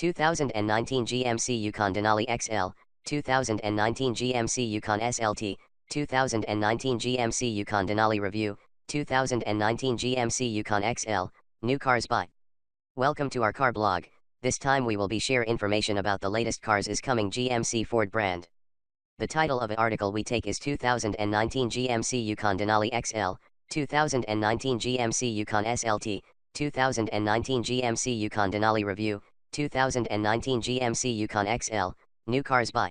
2019 GMC Yukon Denali XL, 2019 GMC Yukon SLT, 2019 GMC Yukon Denali Review, 2019 GMC Yukon XL, New Cars By. Welcome to our car blog. This time we will be share information about the latest cars is coming GMC Ford brand. The title of the article we take is 2019 GMC Yukon Denali XL, 2019 GMC Yukon SLT, 2019 GMC Yukon Denali Review, 2019 GMC Yukon XL, New Cars By.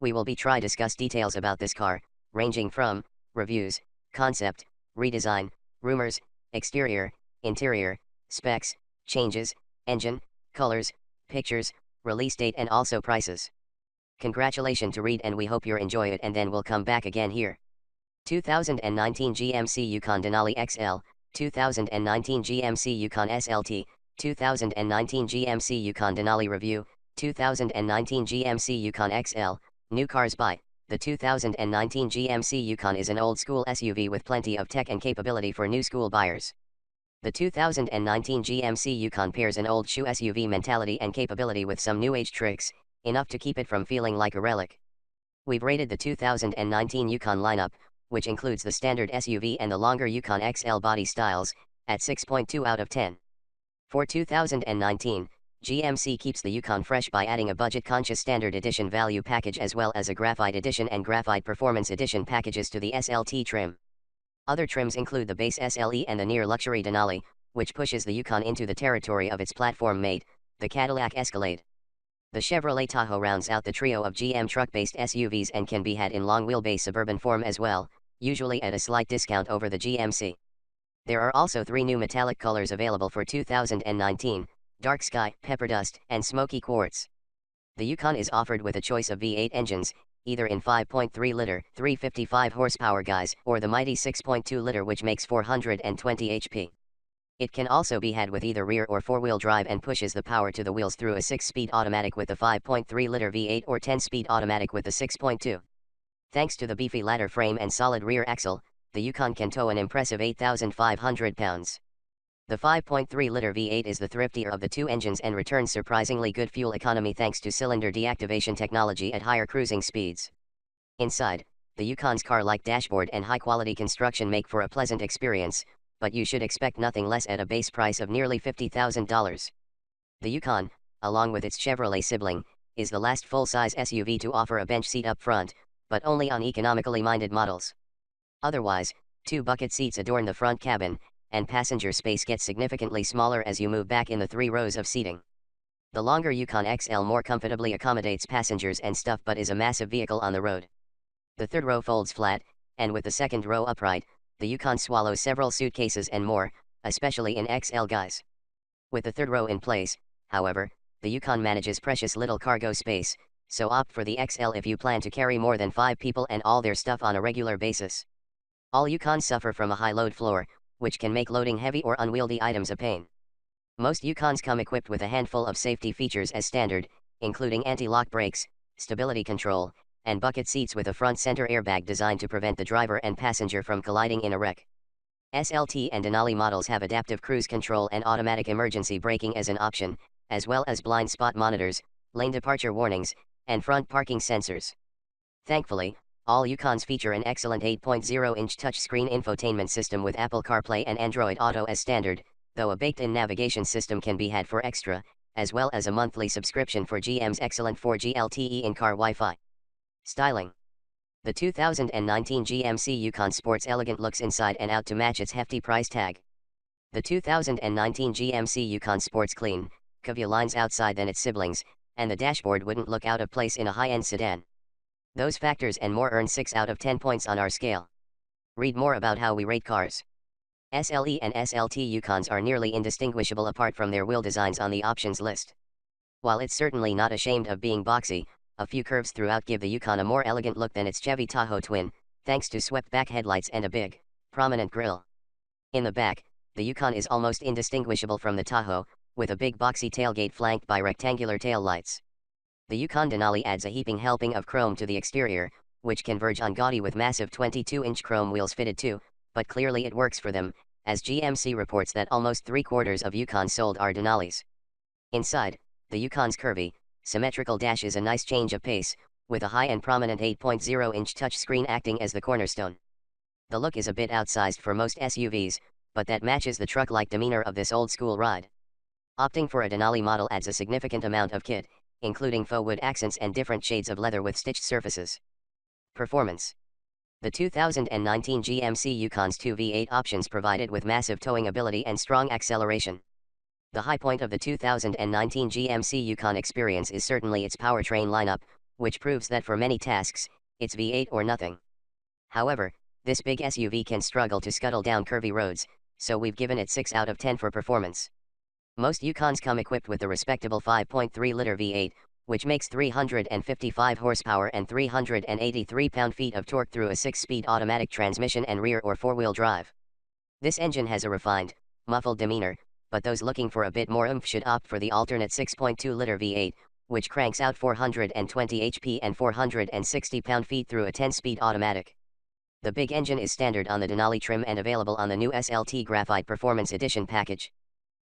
We will be try discuss details about this car, ranging from reviews, concept, redesign, rumors, exterior, interior, specs, changes, engine, colors, pictures, release date and also prices. Congratulations to read and we hope you enjoy it and then we'll come back again here. 2019 GMC Yukon Denali XL, 2019 GMC Yukon SLT, 2019 GMC Yukon Denali Review, 2019 GMC Yukon XL, New Cars By. The 2019 GMC Yukon is an old-school SUV with plenty of tech and capability for new school buyers. The 2019 GMC Yukon pairs an old shoe SUV mentality and capability with some new age tricks, enough to keep it from feeling like a relic. We've rated the 2019 Yukon lineup, which includes the standard SUV and the longer Yukon XL body styles, at 6.2 out of 10. For 2019, GMC keeps the Yukon fresh by adding a budget-conscious Standard Edition value package as well as a Graphite Edition and Graphite Performance Edition packages to the SLT trim. Other trims include the base SLE and the near-luxury Denali, which pushes the Yukon into the territory of its platform mate, the Cadillac Escalade. The Chevrolet Tahoe rounds out the trio of GM truck-based SUVs and can be had in long-wheelbase suburban form as well, usually at a slight discount over the GMC. There are also 3 new metallic colors available for 2019, Dark Sky, Pepper Dust, and Smoky Quartz. The Yukon is offered with a choice of V8 engines, either in 5.3-liter, 355 horsepower guise, or the mighty 6.2-liter which makes 420 HP. It can also be had with either rear or 4-wheel drive and pushes the power to the wheels through a 6-speed automatic with the 5.3-liter V8 or 10-speed automatic with the 6.2. Thanks to the beefy ladder frame and solid rear axle, the Yukon can tow an impressive 8,500 pounds. The 5.3-liter V8 is the thriftier of the two engines and returns surprisingly good fuel economy thanks to cylinder deactivation technology at higher cruising speeds. Inside, the Yukon's car-like dashboard and high-quality construction make for a pleasant experience, but you should expect nothing less at a base price of nearly $50,000. The Yukon, along with its Chevrolet sibling, is the last full-size SUV to offer a bench seat up front, but only on economically minded models. Otherwise, 2 bucket seats adorn the front cabin, and passenger space gets significantly smaller as you move back in the 3 rows of seating. The longer Yukon XL more comfortably accommodates passengers and stuff but is a massive vehicle on the road. The 3rd row folds flat, and with the 2nd row upright, the Yukon swallows several suitcases and more, especially in XL guise. With the 3rd row in place, however, the Yukon manages precious little cargo space, so opt for the XL if you plan to carry more than 5 people and all their stuff on a regular basis. All Yukons suffer from a high load floor, which can make loading heavy or unwieldy items a pain. Most Yukons come equipped with a handful of safety features as standard, including anti-lock brakes, stability control, and bucket seats with a front center airbag designed to prevent the driver and passenger from colliding in a wreck. SLT and Denali models have adaptive cruise control and automatic emergency braking as an option, as well as blind spot monitors, lane departure warnings, and front parking sensors. Thankfully, all Yukons feature an excellent 8.0-inch touchscreen infotainment system with Apple CarPlay and Android Auto as standard, though a baked-in navigation system can be had for extra, as well as a monthly subscription for GM's excellent 4G LTE in-car Wi-Fi. Styling. The 2019 GMC Yukon sports elegant looks inside and out to match its hefty price tag. The 2019 GMC Yukon sports clean, curvy lines outside than its siblings, and the dashboard wouldn't look out of place in a high-end sedan. Those factors and more earn 6 out of 10 points on our scale. Read more about how we rate cars. SLE and SLT Yukons are nearly indistinguishable apart from their wheel designs on the options list. While it's certainly not ashamed of being boxy, a few curves throughout give the Yukon a more elegant look than its Chevy Tahoe twin, thanks to swept-back headlights and a big, prominent grille. In the back, the Yukon is almost indistinguishable from the Tahoe, with a big boxy tailgate flanked by rectangular tail lights. The Yukon Denali adds a heaping helping of chrome to the exterior, which can verge on gaudy with massive 22-inch chrome wheels fitted too, but clearly it works for them, as GMC reports that almost 3/4 of Yukons sold are Denalis. Inside, The Yukon's curvy, symmetrical dash is a nice change of pace, with a high and prominent 8.0-inch touchscreen acting as the cornerstone. The look is a bit outsized for most SUVs, but that matches the truck-like demeanor of this old-school ride. Opting for a Denali model adds a significant amount of kit, including faux wood accents and different shades of leather with stitched surfaces. Performance. The 2019 GMC Yukon's two V8 options provided with massive towing ability and strong acceleration. The high point of the 2019 GMC Yukon experience is certainly its powertrain lineup, which proves that for many tasks, it's V8 or nothing. However, this big SUV can struggle to scuttle down curvy roads, so we've given it 6 out of 10 for performance. Most Yukons come equipped with the respectable 5.3-liter V8, which makes 355 horsepower and 383 pound-feet of torque through a 6-speed automatic transmission and rear or four-wheel drive. This engine has a refined, muffled demeanor, but those looking for a bit more oomph should opt for the alternate 6.2-liter V8, which cranks out 420 HP and 460 pound-feet through a 10-speed automatic. The big engine is standard on the Denali trim and available on the new SLT Graphite Performance Edition package.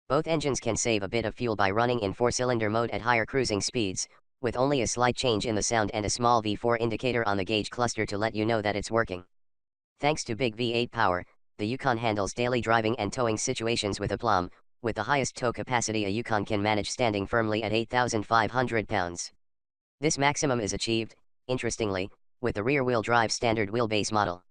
Both engines can save a bit of fuel by running in 4-cylinder mode at higher cruising speeds, with only a slight change in the sound and a small V4 indicator on the gauge cluster to let you know that it's working. Thanks to big V8 power, the Yukon handles daily driving and towing situations with aplomb, with the highest tow capacity a Yukon can manage standing firmly at 8,500 pounds. This maximum is achieved, interestingly, with the rear-wheel drive standard wheelbase model.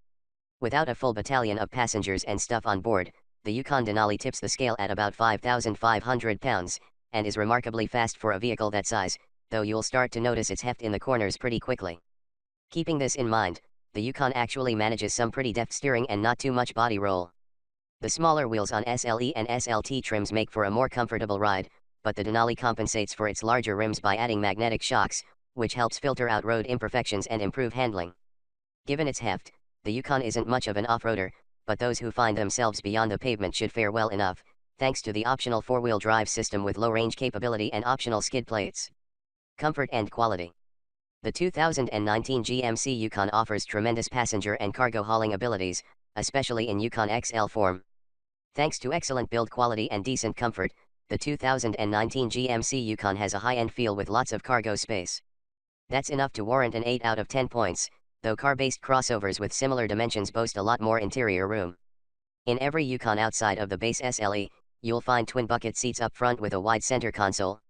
Without a full battalion of passengers and stuff on board, the Yukon Denali tips the scale at about 5,500 pounds, and is remarkably fast for a vehicle that size, though you'll start to notice its heft in the corners pretty quickly. Keeping this in mind, the Yukon actually manages some pretty deft steering and not too much body roll. The smaller wheels on SLE and SLT trims make for a more comfortable ride, but the Denali compensates for its larger rims by adding magnetic shocks, which helps filter out road imperfections and improve handling. Given its heft, the Yukon isn't much of an off-roader, but those who find themselves beyond the pavement should fare well enough, thanks to the optional four-wheel drive system with low-range capability and optional skid plates. Comfort and quality. The 2019 GMC Yukon offers tremendous passenger and cargo hauling abilities, especially in Yukon XL form. Thanks to excellent build quality and decent comfort, the 2019 GMC Yukon has a high-end feel with lots of cargo space. That's enough to warrant an 8 out of 10 points, though car-based crossovers with similar dimensions boast a lot more interior room. In every Yukon outside of the base SLE, you'll find twin bucket seats up front with a wide center console.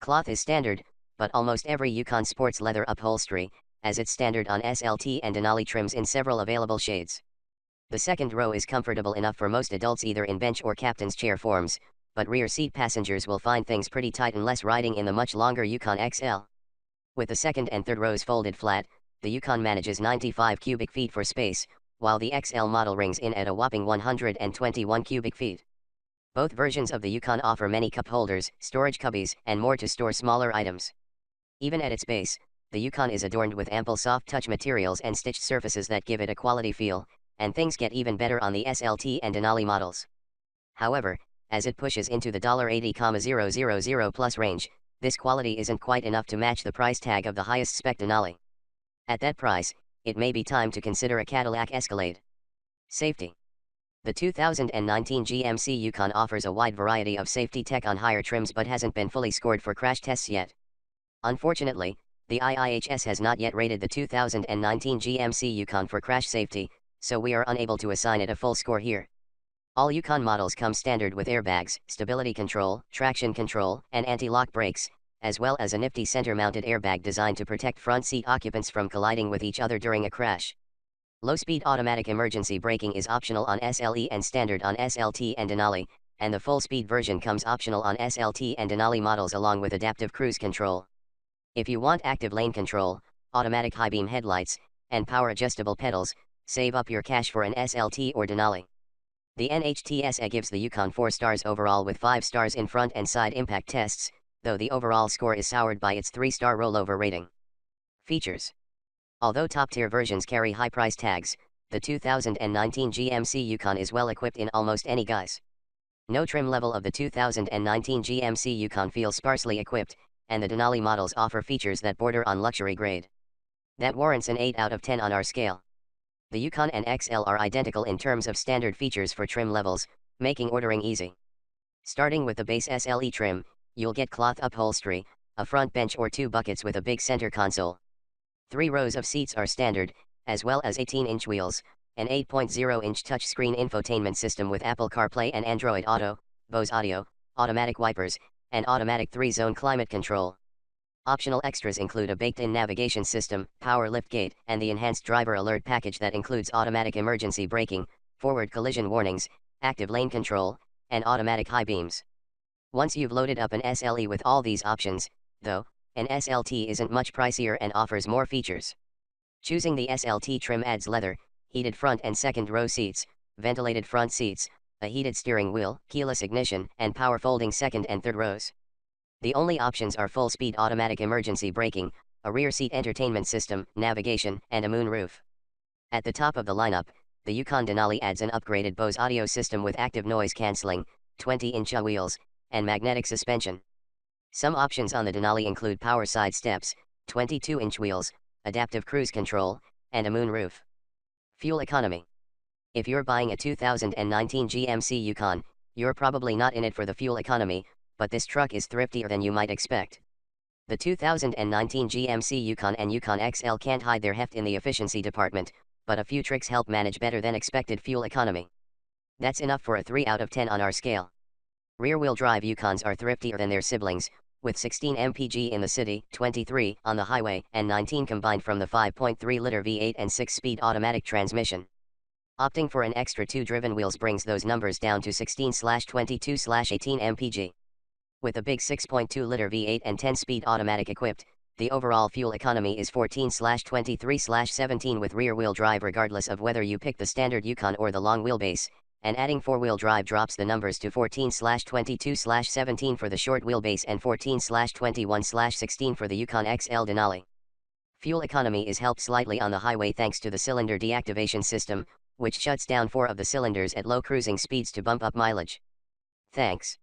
Cloth is standard, but almost every Yukon sports leather upholstery, as it's standard on SLT and Denali trims in several available shades. The second row is comfortable enough for most adults either in bench or captain's chair forms, but rear seat passengers will find things pretty tight unless riding in the much longer Yukon XL. With the second and third rows folded flat, the Yukon manages 95 cubic feet for space, while the XL model rings in at a whopping 121 cubic feet. Both versions of the Yukon offer many cup holders, storage cubbies, and more to store smaller items. Even at its base, the Yukon is adorned with ample soft touch materials and stitched surfaces that give it a quality feel, and things get even better on the SLT and Denali models. However, as it pushes into the $80,000 plus range, this quality isn't quite enough to match the price tag of the highest spec Denali. At that price, it may be time to consider a Cadillac Escalade. Safety. The 2019 GMC Yukon offers a wide variety of safety tech on higher trims but hasn't been fully scored for crash tests yet. Unfortunately, the IIHS has not yet rated the 2019 GMC Yukon for crash safety, so we are unable to assign it a full score here. All Yukon models come standard with airbags, stability control, traction control, and anti-lock brakes, as well as a nifty center-mounted airbag designed to protect front seat occupants from colliding with each other during a crash. Low-speed automatic emergency braking is optional on SLE and standard on SLT and Denali, and the full-speed version comes optional on SLT and Denali models along with adaptive cruise control. If you want active lane control, automatic high-beam headlights, and power-adjustable pedals, save up your cash for an SLT or Denali. The NHTSA gives the Yukon 4 stars overall with 5 stars in front and side impact tests, though the overall score is soured by its 3-star rollover rating. Features. Although top-tier versions carry high price tags, the 2019 GMC Yukon is well equipped in almost any guise. No trim level of the 2019 GMC Yukon feels sparsely equipped, and the Denali models offer features that border on luxury grade. That warrants an 8 out of 10 on our scale. The Yukon and XL are identical in terms of standard features for trim levels, making ordering easy. Starting with the base SLE trim, you'll get cloth upholstery, a front bench or 2 buckets with a big center console. 3 rows of seats are standard, as well as 18-inch wheels, an 8.0-inch touchscreen infotainment system with Apple CarPlay and Android Auto, Bose Audio, automatic wipers, and automatic 3-zone climate control. Optional extras include a baked-in navigation system, power liftgate, and the enhanced driver alert package that includes automatic emergency braking, forward collision warnings, active lane control, and automatic high beams. Once you've loaded up an SLE with all these options, though, an SLT isn't much pricier and offers more features. Choosing the SLT trim adds leather, heated front and second row seats, ventilated front seats, a heated steering wheel, keyless ignition, and power folding second and third rows. The only options are full-speed automatic emergency braking, a rear seat entertainment system, navigation, and a moonroof. At the top of the lineup, the Yukon Denali adds an upgraded Bose audio system with active noise cancelling, 20-inch wheels, and magnetic suspension. Some options on the Denali include power side steps, 22-inch wheels, adaptive cruise control, and a moonroof. Fuel economy. If you're buying a 2019 GMC Yukon, you're probably not in it for the fuel economy, but this truck is thriftier than you might expect. The 2019 GMC Yukon and Yukon XL can't hide their heft in the efficiency department, but a few tricks help manage better than expected fuel economy. That's enough for a 3 out of 10 on our scale. Rear-wheel drive Yukons are thriftier than their siblings, with 16 mpg in the city, 23 on the highway, and 19 combined from the 5.3-liter V8 and 6-speed automatic transmission. Opting for an extra 2 driven wheels brings those numbers down to 16/22/18 mpg. With a big 6.2-liter V8 and 10-speed automatic equipped, the overall fuel economy is 14/23/17 with rear-wheel drive regardless of whether you pick the standard Yukon or the long wheelbase, and adding 4-wheel drive drops the numbers to 14/22/17 for the short wheelbase and 14/21/16 for the Yukon XL Denali. Fuel economy is helped slightly on the highway thanks to the cylinder deactivation system, which shuts down 4 of the cylinders at low cruising speeds to bump up mileage. Thanks.